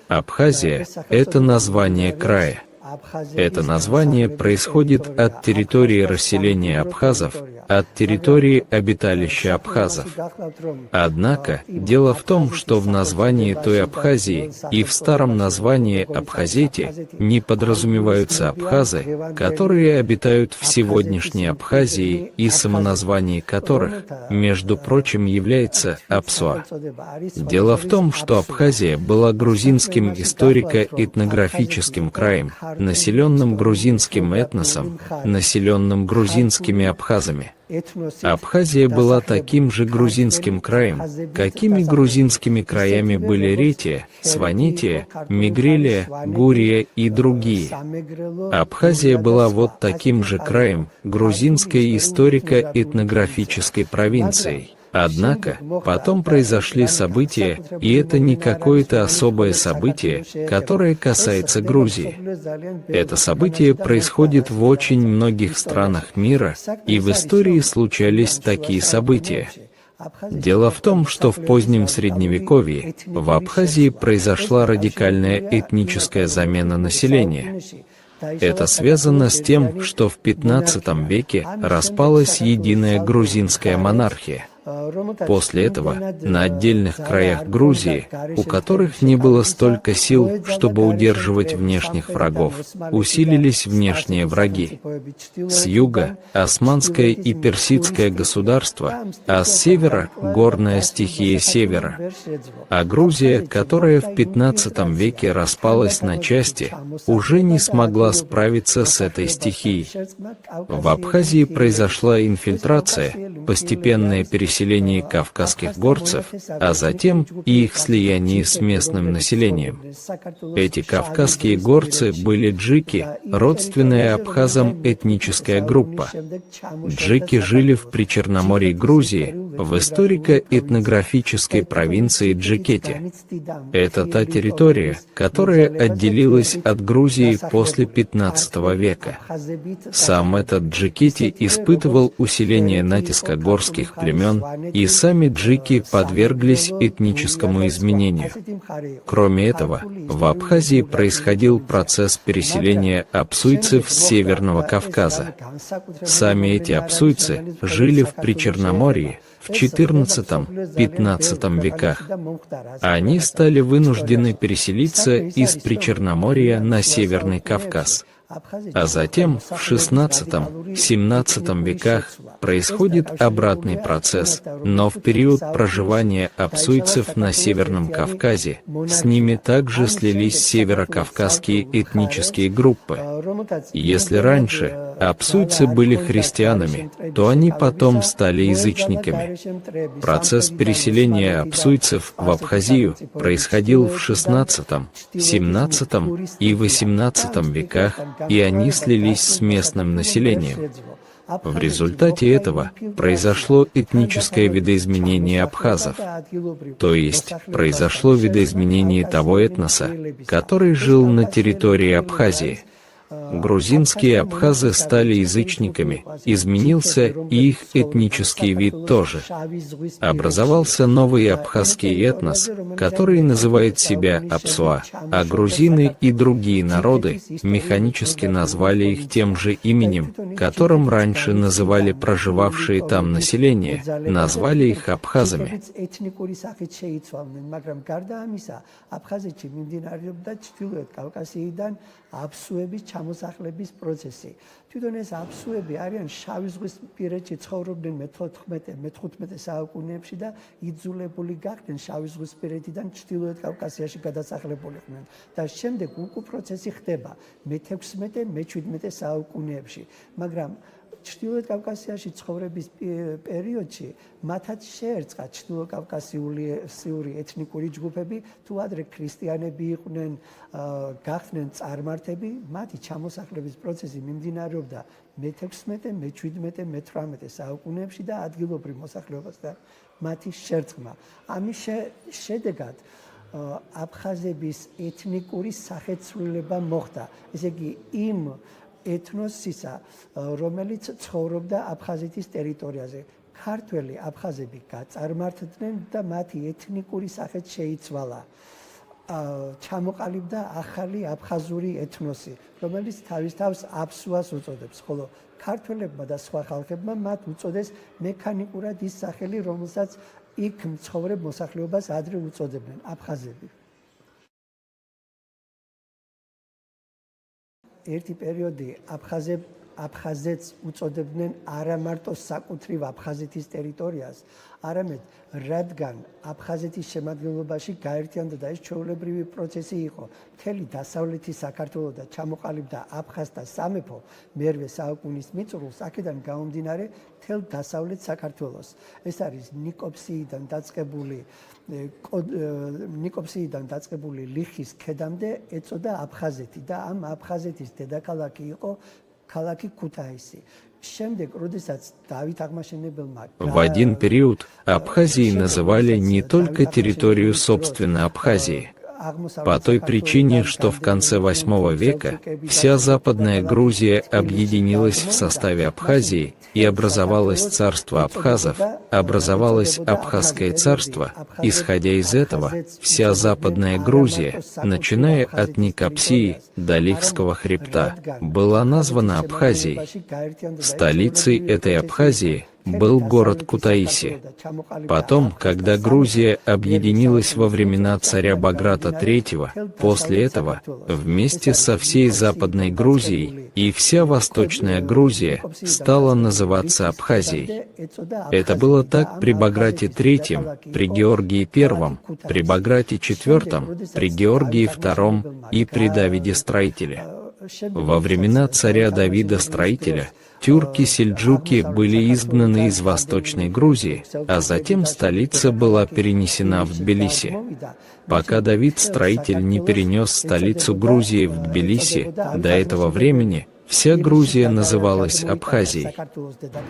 Абхазия – это название края. Это название происходит от территории расселения абхазов, от территории обиталища абхазов. Однако, дело в том, что в названии той Абхазии и в старом названии Абхазете не подразумеваются абхазы, которые обитают в сегодняшней Абхазии и самоназвание которых, между прочим, является Апсуа. Дело в том, что Абхазия была грузинским историко-этнографическим краем, населенным грузинским этносом, населенным грузинскими абхазами. Абхазия была таким же грузинским краем, какими грузинскими краями были Ретия, Сванетия, Мигрелия, Гурия и другие. Абхазия была вот таким же краем, грузинской историко-этнографической провинцией. Однако, потом произошли события, и это не какое-то особое событие, которое касается Грузии. Это событие происходит в очень многих странах мира, и в истории случались такие события. Дело в том, что в позднем Средневековье в Абхазии произошла радикальная этническая замена населения. Это связано с тем, что в XV веке распалась единая грузинская монархия. После этого на отдельных краях Грузии, у которых не было столько сил, чтобы удерживать внешних врагов, усилились внешние враги. С юга – османское и персидское государство, а с севера – горная стихия севера. А Грузия, которая в XV веке распалась на части, уже не смогла справиться с этой стихией. В Абхазии произошла инфильтрация, постепенное переселение кавказских горцев, а затем и их слияние с местным населением. Эти кавказские горцы были джики, родственная абхазам этническая группа. Джики жили в Причерноморье Грузии, в историко-этнографической провинции Джикети. Это та территория, которая отделилась от Грузии после XV века. Сам этот Джикети испытывал усиление натиска горских племен, и сами джики подверглись этническому изменению. Кроме этого, в Абхазии происходил процесс переселения апсуйцев с Северного Кавказа. Сами эти апсуйцы жили в Причерноморье в XIV-XV веках. Они стали вынуждены переселиться из Причерноморья на Северный Кавказ. А затем, в XVI-XVII веках, происходит обратный процесс, но в период проживания апсуйцев на Северном Кавказе с ними также слились северокавказские этнические группы. Если раньше апсуйцы были христианами, то они потом стали язычниками. Процесс переселения апсуйцев в Абхазию происходил в XVI, XVII и XVIII веках, и они слились с местным населением. В результате этого произошло этническое видоизменение абхазов, то есть произошло видоизменение того этноса, который жил на территории Абхазии. Грузинские абхазы стали язычниками, изменился и их этнический вид тоже. Образовался новый абхазский этнос, который называет себя Апсуа, а грузины и другие народы механически назвали их тем же именем, которым раньше называли проживавшие там население, назвали их абхазами. ჩამოსახლების პროცესი. თვითონ ეს აფსუები არიან შავი ზღვის პირეთში ცხოვრობდნენ მე-15 საუკუნეებში და იძულებული გახდნენ შავი ზღვის პირეთიდან ჩრდილოეთ კავკასიაში გადასახლებულიყვნენ. და შემდეგ უკვე პროცესი ხდება მე-16, მე-17 საუკუნეებში. მაგრამ ჩრდილოეთ კავკასიაში ცხოვრების პერიოდში მათაც შეერწყა ჩრდილოკავკასიური ეთნიკური ჯგუფები, თუ ადრე ქრისტიანები იყვნენ, გახდნენ წარმართები, მათი ჩამოსახლების პროცესი მიმდინარეობდა მე-16, მე-17, მე-18 საუკუნეებში და ადგილობრივ მოსახლეობასთან მათი შერწყმა. ამის შედეგად აფხაზების ეთნიკური სახეცვლილება მოხდა. ესე იგი, იმ ეთნოსისა, რომელიც ცხოვრობდა აფხაზეთის ტერიტორიაზე. ქართველი აფხაზები გაწარმართდნენ და მათი ეთნიკური სახეც შეიცვალა. ჩამოყალიბდა ახალი აფხაზური ეთნოსი, რომელიც თავის თავს აფსუას უწოდებს, ხოლო ქართველებმა და სხვა ხალხებმა მათ უწოდეს მექანიკურად ის სახელი, რომელსაც იქ მცხოვრებ მოსახლეობას ადრე უწოდებდნენ აფხაზები. ერთი პერიოდი აფხაზეთს უწოდებდნენ არა მარტო საკუთრივ აფხაზეთის ტერიტორიას, არამედ რადგან აფხაზეთის შემადგენლობაში გაერთიანდა და ეს ჩვეულებრივი პროცესი იყო, მთელი დასავლეთი საქართველო და ჩამოყალიბდა აფხაზთა სამეფო მერვე საუკუნის მიწურულს, აქედან გამომდინარე მთელ დასავლეთ საქართველოს. ეს არის ნიკოპსიიდან დაწყებული ლიხის ქედამდე ეწოდა აფხაზეთი და ამ აფხაზეთის დედაქალაქი იყო ქალაქი ქუთაისი. Შემდეგ, როდესაც დავით აღმაშენებელმა В один период Абхазией называли не только территорию собственной Абхазии, по той причине, что в конце VIII века вся Западная Грузия объединилась в составе Абхазии и образовалось царство абхазов, образовалось Абхазское царство. Исходя из этого, вся Западная Грузия, начиная от Никопсии до Лихского хребта, была названа Абхазией. Столицей этой Абхазии был город Кутаиси. Потом, когда Грузия объединилась во времена царя Баграта III, после этого, вместе со всей Западной Грузией и вся Восточная Грузия стала называться Абхазией. Это было так при Баграте III, при Георгии I, при Баграте IV, при Георгии II и при Давиде Строителе. Во времена царя Давида Строителя тюрки-сельджуки были изгнаны из Восточной Грузии, а затем столица была перенесена в Тбилиси. Пока Давид Строитель не перенес столицу Грузии в Тбилиси, до этого времени вся Грузия называлась Абхазией.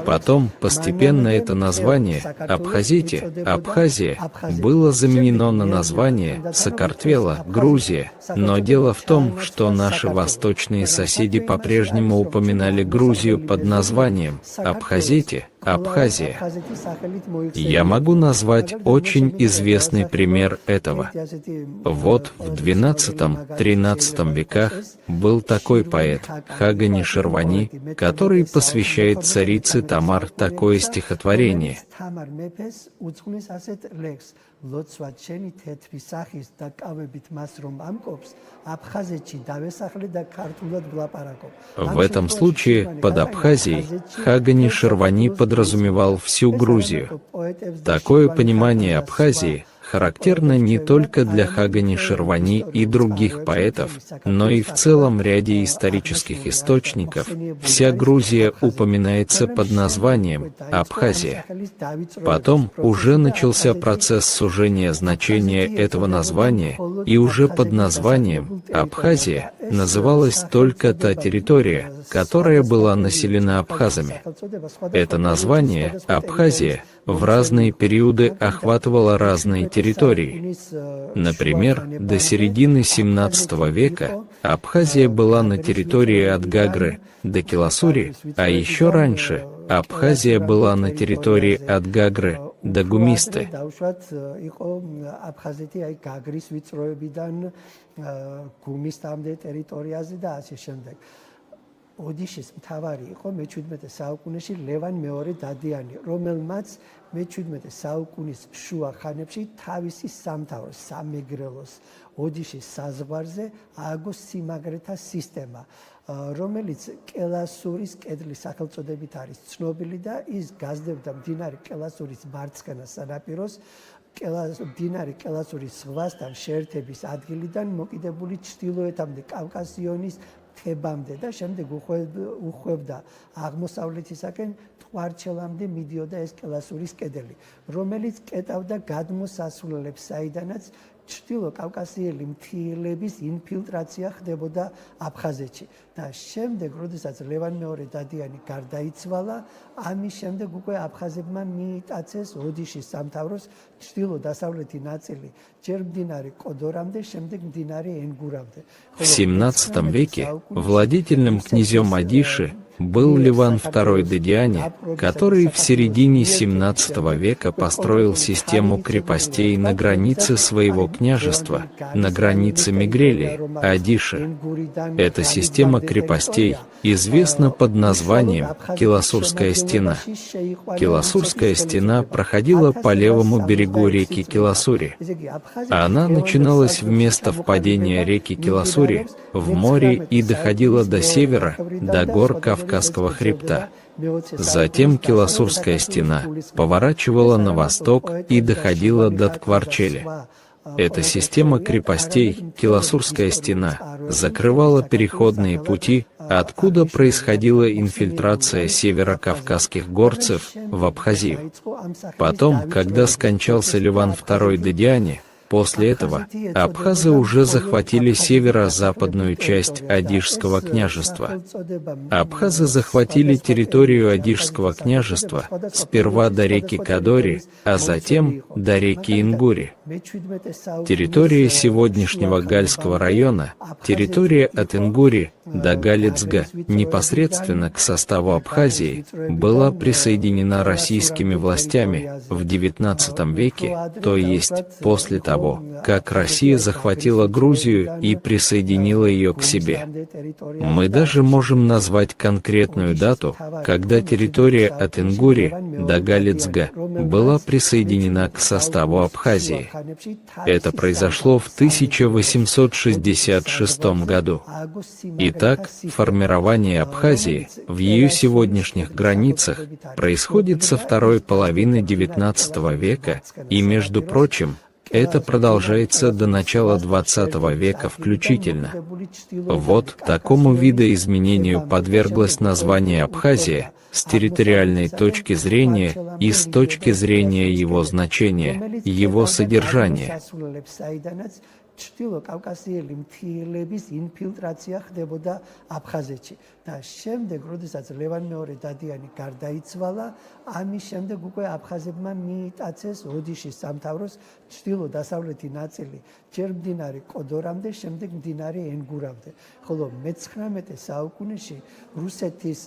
Потом постепенно это название Абхазия было заменено на название Сакартвела, Грузия, но дело в том, что наши восточные соседи по-прежнему упоминали Грузию под названием Абхазия. Я могу назвать очень известный пример этого. Вот в XII-XIII веках был такой поэт Хагани Ширвани, который посвящает царице Тамар такое стихотворение. В этом случае под Абхазией Хагани Ширвани подразумевал всю Грузию. Такое понимание Абхазии характерно не только для Хагани Ширвани и других поэтов, но и в целом ряде исторических источников. Вся Грузия упоминается под названием Абхазия. Потом уже начался процесс сужения значения этого названия, и уже под названием Абхазия называлась только та территория, которая была населена абхазами. Это название Абхазия в разные периоды охватывало разные территории. Например, до середины XVII века Абхазия была на территории от Гагры до Киласури, а еще раньше Абхазия была на территории от Гагры до Гумисты. ოდიშის მთავარი იყო მე-17 საუკუნეში ლევან მეორე დადიანი, რომელმაც მე-17 საუკუნის შუა ხანებში თავისი სამთავროს, სამეგრელოს ოდიშის საზღვარზე ააგო სიმაგრეთა სისტემა, რომელიც კელასურის კედლის სახელწოდებით არის ცნობილი და ის გასდევდა მდინარე კელასურის მარცხენა სანაპიროს მდინარე კელასურის ზღვასთან შეერთების ადგილიდან მოკიდებული ჩრდილოეთამდე კავკასიონის თებამდე და შემდეგ უხვევდა აღმოსავლეთისაკენ ტყვარჩელამდე მიდიოდა ეს კელასურის კედელი, რომელიც კეტავდა გადმოსასვლელებს, საიდანაც ჩრდილო კავკასიელი მთიელების ინფილტრაცია ხდებოდა აფხაზეთში. და შემდეგ, როდესაც ლევან მეორე დადიანი გარდაიცვალა, ამის შემდეგ უკვე აფხაზებმა მიიტაცეს ოდიშის სამთავროს ჩრდილო-დასავლეთი ნაწილი, ჯერ მდინარე კოდორამდე, შემდეგ მდინარე ენგურამდე. В XVII веке владетельным князем Одиши был Ливан II Дедиани, который в середине XVII века построил систему крепостей на границе своего княжества, на границе Мигрелии, Одиши. Эта система крепостей известна под названием Киласурская стена. Киласурская стена проходила по левому берегу реки Киласури. Она начиналась в место впадения реки Киласури в море и доходила до севера, до гор Кавказского хребта. Затем Киласурская стена поворачивала на восток и доходила до Ткварчели. Эта система крепостей, Киласурская стена, закрывала переходные пути, откуда происходила инфильтрация северокавказских горцев в Абхазию. Потом, когда скончался Ливан II Дедиани, после этого абхазы уже захватили северо-западную часть Одишского княжества. Абхазы захватили территорию Одишского княжества сперва до реки Кадори, а затем до реки Ингури. Территория сегодняшнего Гальского района, территория от Ингури до Галицга, непосредственно к составу Абхазии, была присоединена российскими властями в XIX веке, то есть после того, как Россия захватила Грузию и присоединила ее к себе. Мы даже можем назвать конкретную дату, когда территория от Ингури до Галицга была присоединена к составу Абхазии. Это произошло в 1866 году. Итак, формирование Абхазии в ее сегодняшних границах происходит со второй половины XIX века, и, между прочим, это продолжается до начала XX века включительно. Вот такому видоизменению подверглось название Абхазия с территориальной точки зрения и с точки зрения его значения, его содержания. ჩრდილო-კავკასიელი მთიელების ინფილტრაცია ხდებოდა აფხაზეთში და შემდეგ, როდესაც ლევან მეორე დადიანი გარდაიცვალა, ამის შემდეგ უკვე აფხაზებმა მიიტაცეს ოდიშის სამთავროს ჩრდილო-დასავლეთი ნაწილი, ჯერ მდინარე კოდორამდე, შემდეგ მდინარე ენგურამდე. ხოლო მე-19 საუკუნეში რუსეთის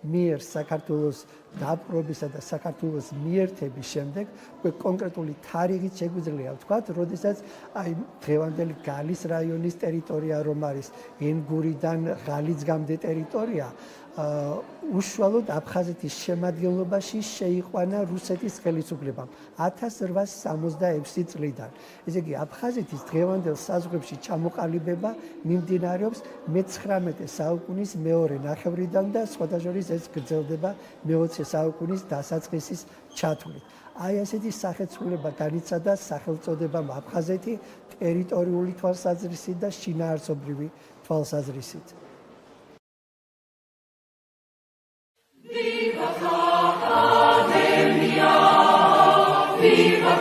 მიერ საქართველოს დაპყრობისა და საქართველოს მიერთების შემდეგ უკვე კონკრეტული თარიღით შეგვიძლია ვთქვათ, როდესაც აი დღევანდელი გალის რაიონის ტერიტორია რომ არის ენგურიდან ღალიცგამდე ტერიტორია, უშუალოდ აფხაზეთის შემადგენლობაში შეიყვანა რუსეთის ხელისუფლებამ 1866 წლიდან. ესე იგი, აფხაზეთის დღევანდელ საზღვრებში ჩამოყალიბება მიმდინარეობს მე-19 საუკუნის მეორე ნახევრიდან და სხვათა შორის ეს გრძელდება მე-20 საუკუნის დასაწყისის ჩათვლით. აი ასეთი სახეცვლილება განიცადა სახელწოდებამ აფხაზეთი ტერიტორიული თვალსაზრისით და შინაარსობრივი თვალსაზრისით. Viva Academia, viva